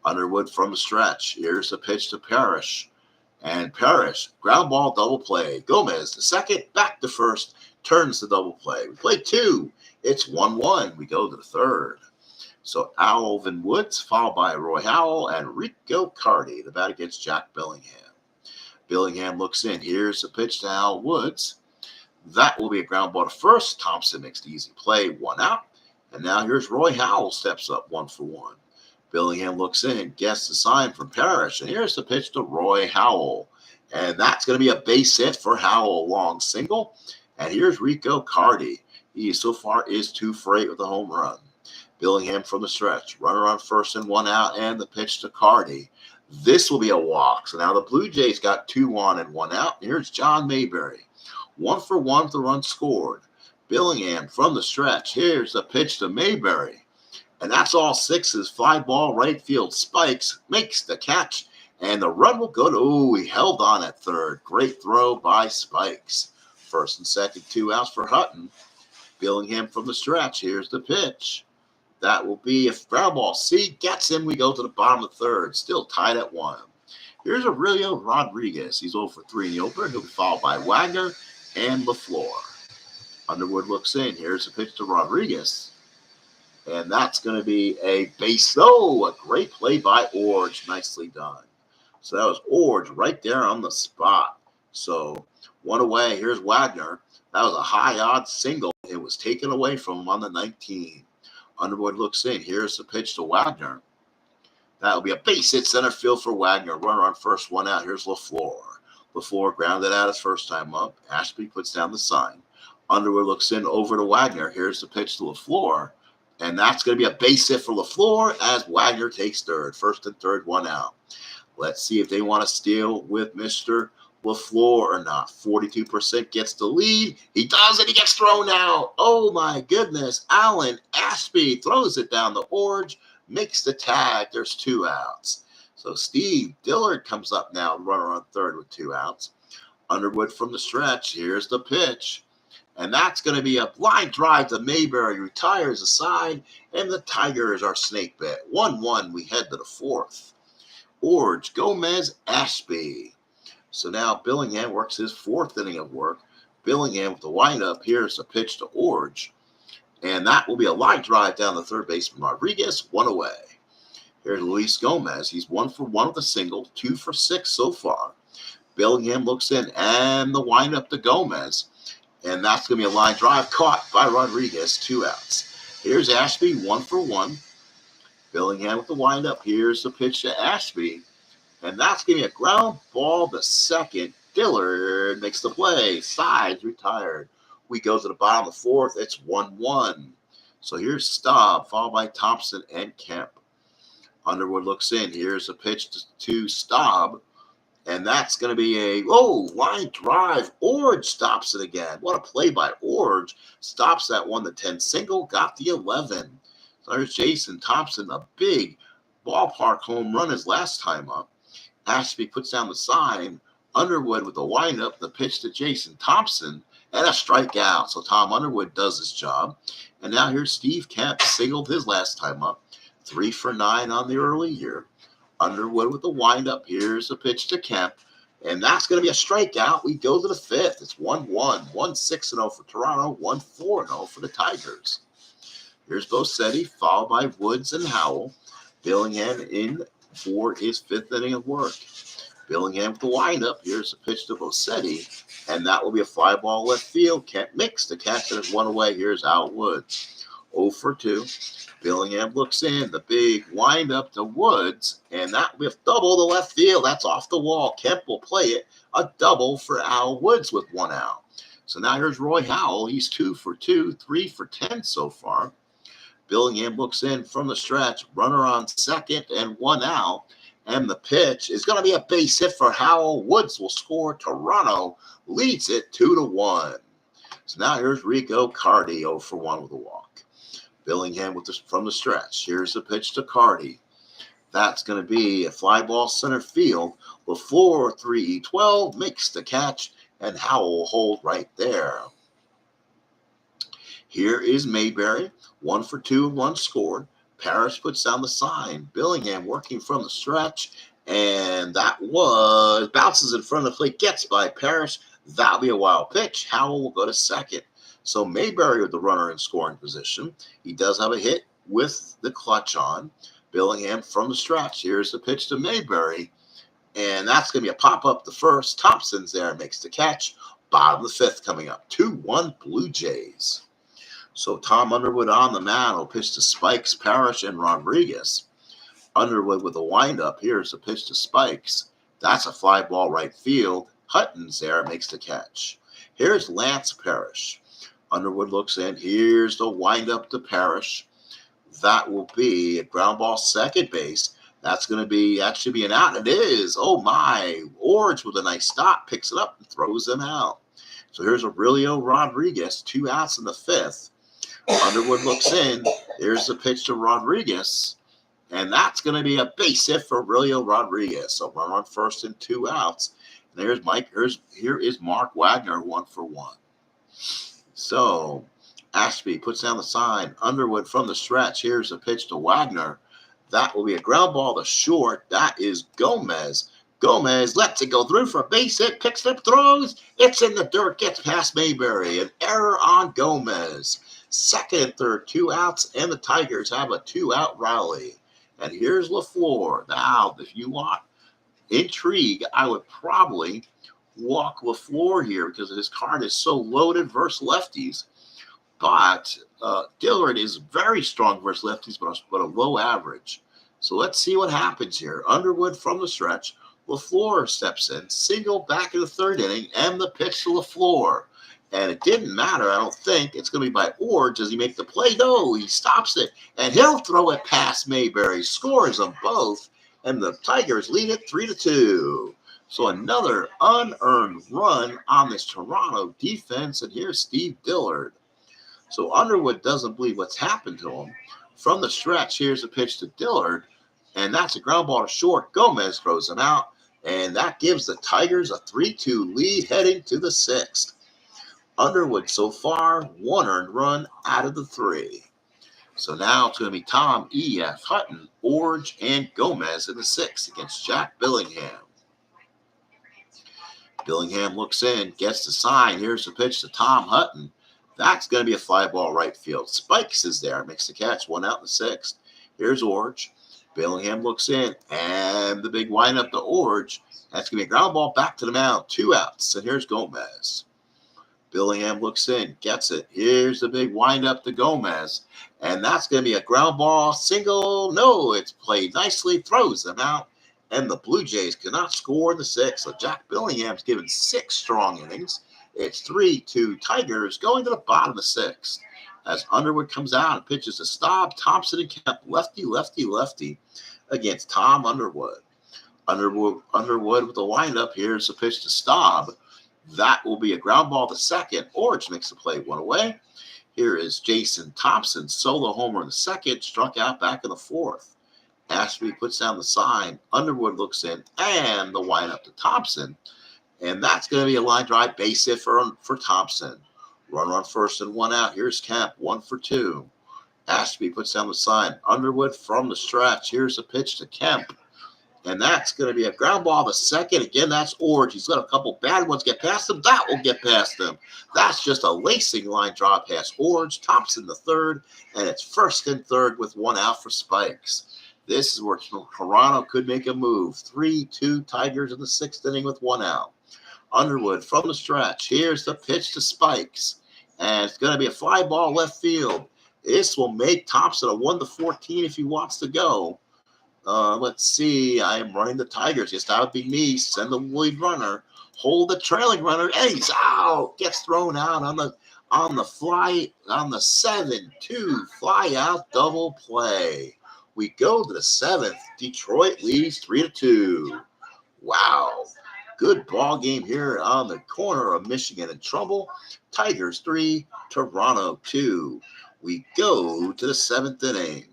Underwood from the stretch. Here's the pitch to Parrish. And Parrish, ground ball, double play. Gomez, the second, back to first, turns the double play. We play 2. It's 1-1. We go to the third. So Alvin Woods, followed by Roy Howell and Rico Cardi. The bat against Jack Billingham. Billingham looks in. Here's the pitch to Al Woods. That will be a ground ball to first. Thompson makes the easy play. 1 out. And now here's Roy Howell, steps up 1 for 1. Billingham looks in, gets the sign from Parrish, and here's the pitch to Roy Howell. And that's going to be a base hit for Howell, long single. And here's Rico Cardi. He so far is 2 for 8 with a home run. Billingham from the stretch. Runner on first and 1 out, and the pitch to Cardi. This will be a walk. So now the Blue Jays got 2 on and 1 out. Here's John Mayberry. 1 for 1 with the run scored. Billingham from the stretch. Here's the pitch to Mayberry. And that's all 6s. Fly ball, right field. Spikes makes the catch. And the run will go to, he held on at third. Great throw by Spikes. First and second, 2 outs for Hutton. Billingham from the stretch. Here's the pitch. That will be a ground ball. C gets him. We go to the bottom of the third. Still tied at 1. Here's Aurelio Rodriguez. He's 0 for 3 in the opener. He'll be followed by Wagner and LaFleur. Underwood looks in. Here's the pitch to Rodriguez. And that's going to be a base. Oh, a great play by Orge. Nicely done. So that was Orge right there on the spot. So 1 away. Here's Wagner. That was a high odds single. It was taken away from him on the 19. Underwood looks in. Here's the pitch to Wagner. That will be a base hit center field for Wagner. Runner on first, 1 out. Here's LaFleur. LaFleur grounded out his first time up. Ashby puts down the sign. Underwood looks in over to Wagner. Here's the pitch to LaFleur. And that's going to be a base hit for LaFleur as Wagner takes third. First and third, 1 out. Let's see if they want to steal with Mr. LaFleur or not. 42% gets the lead. He does, and he gets thrown out. Oh, my goodness. Alan Ashby throws it down the Orge, makes the tag. There's 2 outs. So Steve Dillard comes up now, runner on third with 2 outs. Underwood from the stretch. Here's the pitch. And that's going to be a line drive to Mayberry. Retires aside, and the Tigers are snake bit. 1-1. We head to the fourth. Orge, Gomez, Ashby. So now Billingham works his 4th inning of work. Billingham with the windup. Here's a pitch to Orge. And that will be a line drive down the third baseman Rodriguez. 1 away. Here's Luis Gomez. He's 1 for 1 with a single. 2 for 6 so far. Billingham looks in, and the windup to Gomez. And that's going to be a line drive caught by Rodriguez. 2 outs. Here's Ashby, 1 for 1. Billingham with the windup. Here's the pitch to Ashby. And that's going to be a ground ball to second. Dillard makes the play. Sides retired. We go to the bottom of the fourth. It's 1-1. So here's Staub, followed by Thompson and Kemp. Underwood looks in. Here's a pitch to Staub. And that's going to be a, line drive. Orge stops it again. What a play by Orge. Stops that 1-10 single, got the 11. So there's Jason Thompson, a big ballpark home run his last time up. Ashby puts down the sign. Underwood with the windup, the pitch to Jason Thompson, and a strikeout. So Tom Underwood does his job. And now here's Steve Kemp, singled his last time up. 3 for 9 on the early year. Underwood with the windup. Here's a pitch to Kemp. And that's going to be a strikeout. We go to the 5th. It's 1-1. 1-6-0 for Toronto. 1-4-0 for the Tigers. Here's Bosetti, followed by Woods and Howell. Billingham in for his 5th inning of work. Billingham with the windup. Here's a pitch to Bosetti. And that will be a fly ball left field. Kemp makes the catch and is 1 away. Here's Al Woods. 0 for 2. Billingham looks in, the big wind up to Woods, and that will be a double to left field. That's off the wall. Kemp will play it. A double for Al Woods with 1 out. So now here's Roy Howell. He's 2 for 2, 3 for 10 so far. Billingham looks in from the stretch. Runner on second and 1 out. And the pitch is going to be a base hit for Howell. Woods will score. Toronto leads it 2-1. So now here's Rico Cardi, 0 for 1 with a walk. Billingham from the stretch. Here's the pitch to Cardi. That's going to be a fly ball center field. LaFleur, 3-12, makes the catch, and Howell will hold right there. Here is Mayberry, 1 for 2 and 1 scored. Parrish puts down the sign. Billingham working from the stretch, and that bounces in front of the plate, gets by Parrish. That'll be a wild pitch. Howell will go to second. So Mayberry with the runner in scoring position. He does have a hit with the clutch on. Billingham from the stretch. Here's the pitch to Mayberry. And that's going to be a pop-up the first. Thompson's there, makes the catch. Bottom of the 5th coming up. 2-1 Blue Jays. So Tom Underwood on the mound will pitch to Spikes, Parrish, and Rodriguez. Underwood with a windup. Here's the pitch to Spikes. That's a fly ball right field. Hutton's there, makes the catch. Here's Lance Parrish. Underwood looks in. Here's the windup to Parrish. That will be a ground ball second base. That should be an out. It is. Oh my. Orge with a nice stop picks it up and throws him out. So here's Aurelio Rodriguez, 2 outs in the 5th. Underwood looks in. Here's the pitch to Rodriguez. And that's going to be a base hit for Aurelio Rodriguez. So run on first and 2 outs. And here is Mark Wagner, 1 for 1. So Ashby puts down the sign. Underwood from the stretch. Here's a pitch to Wagner. That will be a ground ball to short. That is Gomez. Gomez lets it go through for a base hit. Picks up, throws. It's in the dirt. Gets past Mayberry. An error on Gomez. Second and third, 2 outs, and the Tigers have a 2-out rally. And here's LaFleur. Now, if you want intrigue, I would probably walk LaFleur here because his card is so loaded versus lefties. But Dillard is very strong versus lefties, but a low average. So let's see what happens here. Underwood from the stretch. LaFleur steps in, single back in the 3rd inning, and the pitch to LaFleur. And it didn't matter, I don't think. It's going to be by Orge. Does he make the play? No, he stops it. And he'll throw it past Mayberry. Scores them both. And the Tigers lead it 3-2. So another unearned run on this Toronto defense. And here's Steve Dillard. So Underwood doesn't believe what's happened to him. From the stretch, here's a pitch to Dillard. And that's a ground ball to short. Gomez throws him out. And that gives the Tigers a 3-2 lead heading to the 6th. Underwood so far, 1 earned run out of the 3. So now it's going to be Tom, E.F., Hutton, Orge, and Gomez in the 6th against Jack Billingham. Billingham looks in, gets the sign. Here's the pitch to Tom Hutton. That's going to be a fly ball right field. Spikes is there, makes the catch, 1 out in the 6th. Here's Orge. Billingham looks in, and the big windup to Orge. That's going to be a ground ball back to the mound, 2 outs. And here's Gomez. Billingham looks in, gets it. Here's the big windup to Gomez. And that's going to be a ground ball single. No, it's played nicely, throws them out. And the Blue Jays cannot score in the 6th. So Jack Billingham's given 6 strong innings. It's 3-2 Tigers going to the bottom of the 6th. As Underwood comes out and pitches to Staub, Thompson and Kemp, lefty, lefty, lefty against Tom Underwood. Underwood with the windup. Here's the pitch to Staub. That will be a ground ball to second. Orange makes the play, one away. Here is Jason Thompson, solo homer in the second, struck out back in the fourth. Ashby puts down the sign. Underwood looks in, and the windup to Thompson. And that's going to be a line drive base hit for Thompson. Run first and one out. Here's Kemp, 1 for 2. Ashby puts down the sign. Underwood from the stretch. Here's a pitch to Kemp. And that's going to be a ground ball to second. Again, that's Orange. He's got a couple bad ones get past him. That will get past him. That's just a lacing line drive past Orange. Thompson the third. And it's first and third with one out for Spikes. This is where Toronto could make a move. 3-2 Tigers in the sixth inning with one out. Underwood from the stretch. Here's the pitch to Spikes. And it's going to be a fly ball left field. This will make Thompson a 1-14 if he wants to go. Let's see. I am running the Tigers. Yes, that would be me. Send the lead runner. Hold the trailing runner. And he's out. Gets thrown out on the fly on the 7-2 fly out double play. We go to the seventh. Detroit leads 3-2. Wow. Good ball game here on the corner of Michigan and Trumbull. Tigers 3, Toronto 2. We go to the seventh inning.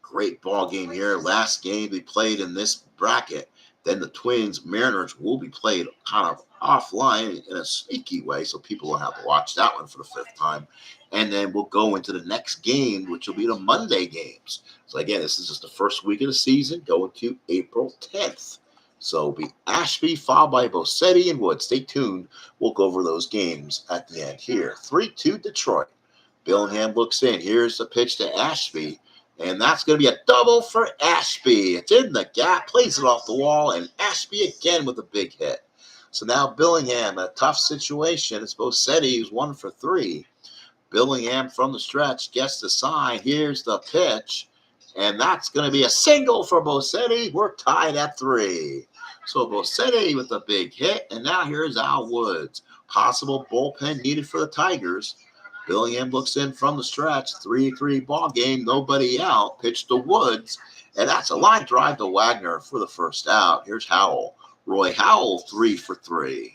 Great ball game here. Last game we played in this bracket. Then the Twins Mariners will be played kind of offline in a sneaky way, so people will have to watch that one for the fifth time. And then we'll go into the next game, which will be the Monday games. So again, this is just the first week of the season, going to April 10th. So it'll be Ashby followed by Bosetti and Wood. Stay tuned. We'll go over those games at the end here. 3-2 Detroit. Billingham looks in. Here's the pitch to Ashby. And that's going to be a double for Ashby. It's in the gap, plays it off the wall, and Ashby again with a big hit. So now Billingham, a tough situation. It's Bosetti, who's 1 for 3. Billingham from the stretch gets the sign. Here's the pitch. And that's going to be a single for Bosetti. We're tied at 3. So Bosetti with a big hit. And now here's Al Woods. Possible bullpen needed for the Tigers. Billingham looks in from the stretch. 3-3 ball game. Nobody out. Pitch to Woods. And that's a line drive to Wagner for the first out. Here's Howell. Roy Howell, 3 for 3.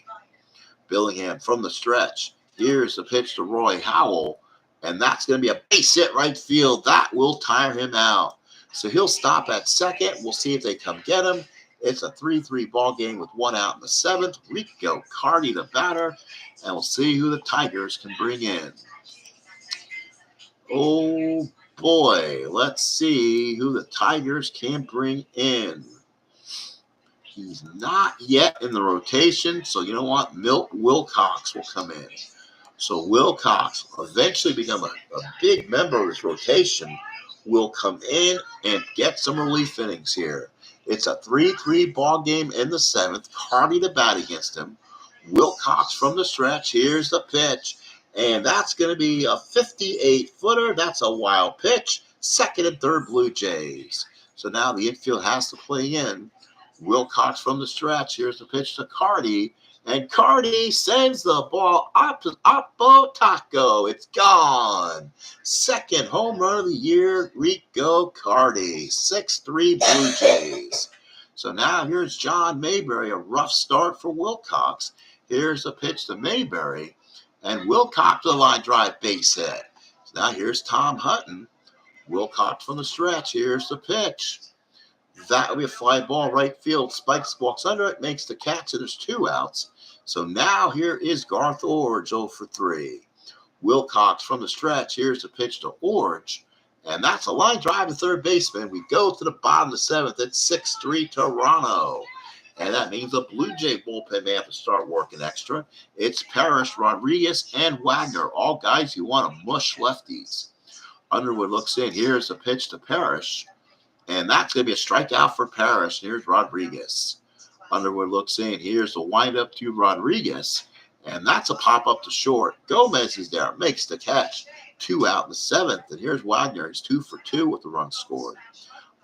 Billingham from the stretch. Here's the pitch to Roy Howell. And that's going to be a base hit right field. That will tire him out. So he'll stop at second. We'll see if they come get him. It's a 3-3 ball game with one out in the seventh. Rico Cardi, the batter. And we'll see who the Tigers can bring in. Oh, boy. Let's see who the Tigers can bring in. He's not yet in the rotation. So you know what? Milt Wilcox will come in. So Wilcox eventually become a big member of this rotation, will come in and get some relief innings here. It's a 3-3 ball game in the seventh. Cardi to bat against him. Wilcox from the stretch. Here's the pitch. And that's going to be a 58-footer. That's a wild pitch. Second and third Blue Jays. So now the infield has to play in. Wilcox from the stretch. Here's the pitch to Cardi. And Cardi sends the ball up to Oppo Taco. It's gone. Second home run of the year, Rico Cardi. 6-3 Blue Jays. So now here's John Mayberry. A rough start for Wilcox. Here's the pitch to Mayberry. And Wilcox the line drive base hit. So now here's Tom Hutton. Wilcox from the stretch. Here's the pitch. That will be a fly ball right field. Spikes walks under it, makes the catch, and there's 2 outs. So now here is Garth Orange, 0 for 3. Wilcox from the stretch. Here's the pitch to Orange. And that's a line drive to third baseman. We go to the bottom of the seventh. It's 6-3 Toronto. And that means the Blue Jay bullpen may have to start working extra. It's Parrish, Rodriguez, and Wagner. All guys who want to mush lefties. Underwood looks in. Here's the pitch to Parrish. And that's going to be a strikeout for Parrish. Here's Rodriguez. Underwood looks in. Here's the windup to Rodriguez. And that's a pop-up to short. Gomez is there. Makes the catch. 2 out in the seventh. And here's Wagner. He's 2 for 2 with the run scored.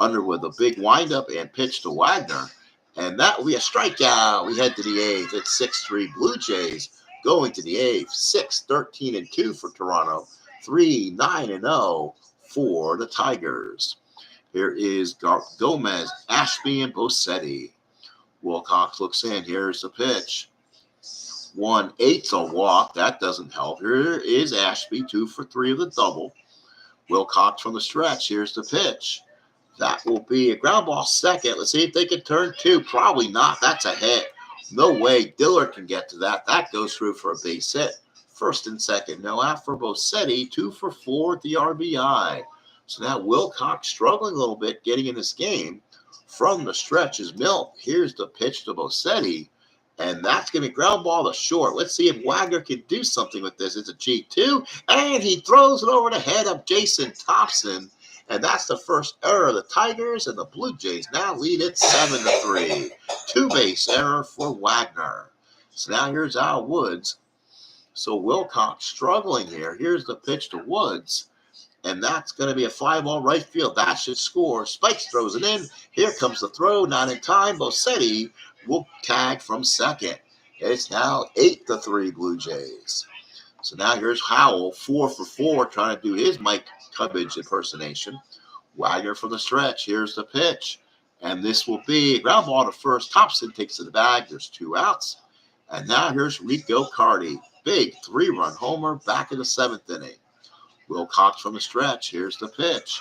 Underwood, the big windup and pitch to Wagner. And that will be a strikeout. We head to the eighth. It's 6-3 Blue Jays going to the eighth. 6-13-2 for Toronto. 3-9-0 for the Tigers. Here is Gomez, Ashby, and Bosetti. Wilcox looks in. Here's the pitch. 1-8's a walk. That doesn't help. Here is Ashby, 2 for 3 of the double. Wilcox from the stretch. Here's the pitch. That will be a ground ball second. Let's see if they can turn 2. Probably not. That's a hit. No way Dillard can get to that. That goes through for a base hit. First and second. No out for Bosetti. 2 for 4 at the RBI. So now Wilcox struggling a little bit getting in this game. From the stretch is Milk. Here's the pitch to Bosetti. And that's going to be ground ball to short. Let's see if Wagner can do something with this. It's a G2. And he throws it over the head of Jason Thompson. And that's the first error of the Tigers. And the Blue Jays now lead it 7-3. Two-base error for Wagner. So now here's Al Woods. So Wilcox struggling here. Here's the pitch to Woods. And that's going to be a fly ball right field. That should score. Spikes throws it in. Here comes the throw. Not in time. Bosetti will tag from second. It's now 8-3 Blue Jays. So now here's Howell, 4 for 4, trying to do his Mike Cubbage impersonation. Wagner from the stretch. Here's the pitch. And this will be a ground ball to first. Thompson takes to the bag. There's 2 outs. And now here's Rico Carty. Big 3-run homer back in the 7th inning. Wilcox from the stretch. Here's the pitch.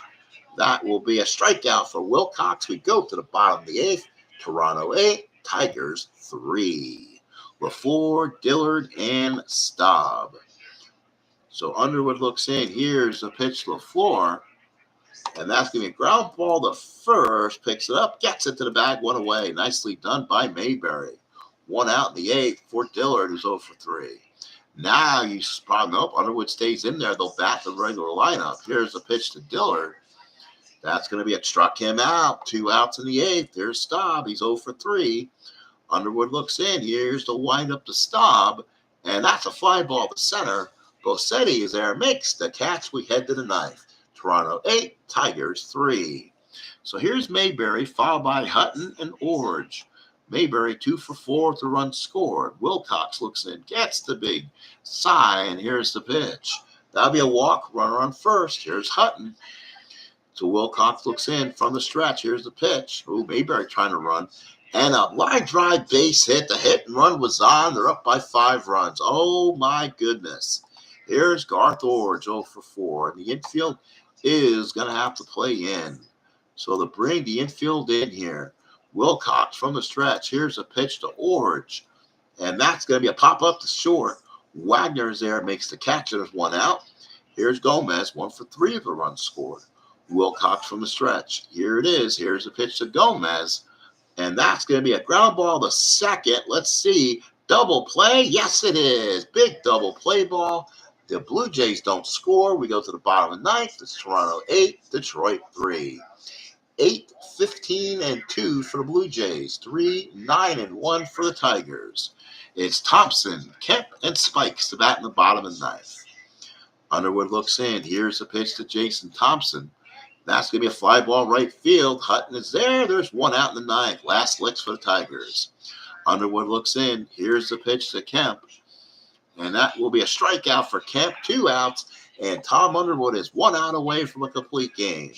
That will be a strikeout for Wilcox. We go to the bottom of the 8th. Toronto 8, Tigers 3. LaFleur, Dillard, and Staub. So Underwood looks in. Here's the pitch to LaFleur. And that's going to be a ground ball to first. Picks it up, gets it to the bag, 1 away. Nicely done by Mayberry. 1 out in the 8th for Dillard, who's 0 for 3. Now you spot, nope, Underwood stays in there. They'll bat the regular lineup. Here's the pitch to Dillard. That's going to be struck him out. 2 outs in the 8th. There's Staub. He's 0 for 3. Underwood looks in. Here's the windup to Staub. And that's a fly ball to center. Bosetti is there. Makes the catch. We head to the 9th. Toronto 8, Tigers 3. So here's Mayberry, followed by Hutton and Orge. Mayberry 2 for 4 with the run scored. Wilcox looks in, gets the big sigh, and here's the pitch. That'll be a walk, runner on first. Here's Hutton. So Wilcox looks in from the stretch. Here's the pitch. Ooh, Mayberry trying to run. And a line drive base hit. The hit and run was on. They're up by 5 runs. Oh, my goodness. Here's Garth Orge, 0 for 4. And the infield is going to have to play in. So they'll bring the infield in here. Wilcox from the stretch. Here's a pitch to Orge. And that's going to be a pop-up to short. Wagner is there, makes the catch, and there's 1 out. Here's Gomez, 1 for 3 of the runs scored. Wilcox from the stretch. Here it is. Here's a pitch to Gomez. And that's going to be a ground ball to second. Let's see. Double play. Yes, it is. Big double play ball. The Blue Jays don't score. We go to the bottom of the 9th. It's Toronto 8, Detroit 3. 8-15-2 for the Blue Jays. 3-9-1 for the Tigers. It's Thompson, Kemp, and Spikes to bat in the bottom of the 9th. Underwood looks in. Here's the pitch to Jason Thompson. That's going to be a fly ball right field. Hutton is there. There's 1 out in the 9th. Last licks for the Tigers. Underwood looks in. Here's the pitch to Kemp. And that will be a strikeout for Kemp. 2 outs. And Tom Underwood is 1 out away from a complete game.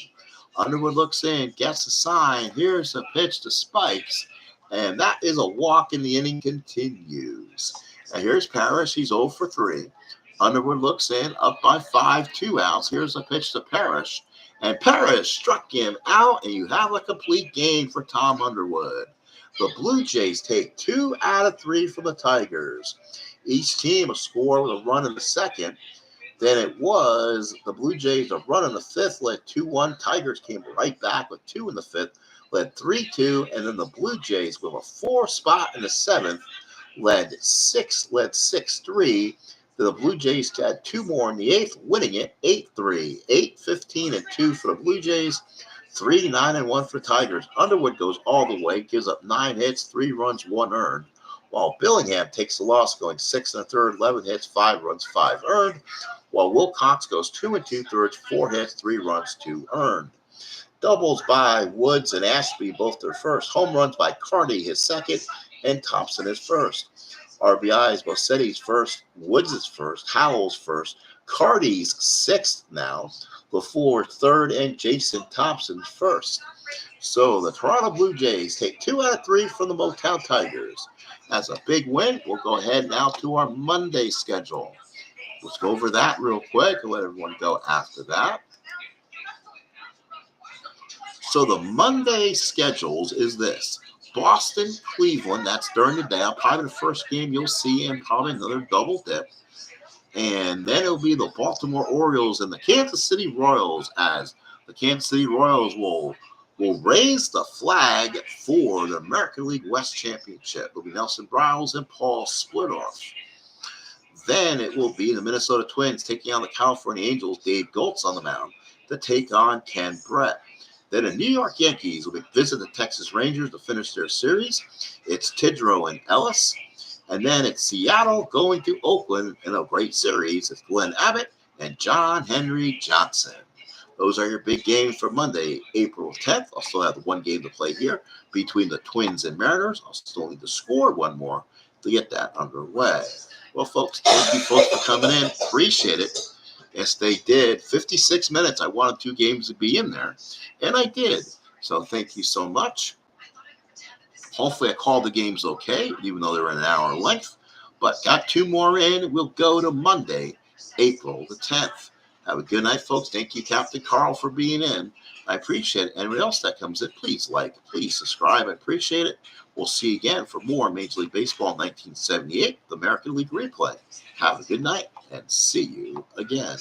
Underwood looks in, gets a sign. Here's a pitch to Spikes. And that is a walk, and the inning continues. And here's Parrish. He's 0 for 3. Underwood looks in, up by 5, 2 outs. Here's a pitch to Parrish. And Parrish struck him out, and you have a complete game for Tom Underwood. The Blue Jays take 2 out of 3 from the Tigers. Each team a score with a run in the 2nd. Then it was the Blue Jays a run in the 5th, led 2-1. Tigers came right back with 2 in the 5th, led 3-2. And then the Blue Jays with a 4 spot in the 7th, led 6-3. The Blue Jays had 2 more in the 8th, winning it 8-3. 8-15-2 for the Blue Jays. 3-9-1 for Tigers. Underwood goes all the way, gives up 9 hits, 3 runs, 1 earned. While Billingham takes the loss, going 6 1/3, 11 hits, 5 runs, 5 earned. While Wilcox goes 2 2/3, 4 hits, 3 runs, 2 earned. Doubles by Woods and Ashby, both their first. Home runs by Carty, his second, and Thompson his first. RBIs, Bosetti's first, Woods' first, Howell's first, Cardi's 6th now, before 3rd and Jason Thompson 1st. So the Toronto Blue Jays take 2 out of 3 from the Motown Tigers. That's a big win. We'll go ahead now to our Monday schedule. Let's go over that real quick and let everyone go after that. So the Monday schedules is this. Boston, Cleveland, that's during the day. Probably the first game you'll see, and probably another double dip. And then it'll be the Baltimore Orioles and the Kansas City Royals, as the Kansas City Royals will raise the flag for the American League West Championship. It'll be Nelson Briles and Paul Splitoff. Then it will be the Minnesota Twins taking on the California Angels, Dave Goltz on the mound, to take on Ken Brett. Then the New York Yankees will visit the Texas Rangers to finish their series. It's Tidrow and Ellis. And then it's Seattle going to Oakland in a great series. It's Glenn Abbott and John Henry Johnson. Those are your big games for Monday, April 10th. I'll still have the one game to play here between the Twins and Mariners. I'll still need to score one more to get that underway. Well, folks, thank you folks for coming in. Appreciate it. Yes, they did. 56 minutes. I wanted 2 games to be in there, and I did. So thank you so much. Hopefully I called the games okay, even though they were an hour length. But got 2 more in. We'll go to Monday, April the 10th. Have a good night, folks. Thank you, Captain Carl, for being in. I appreciate it. Anybody else that comes in, please like, please subscribe. I appreciate it. We'll see you again for more Major League Baseball 1978, the American League replay. Have a good night and see you again.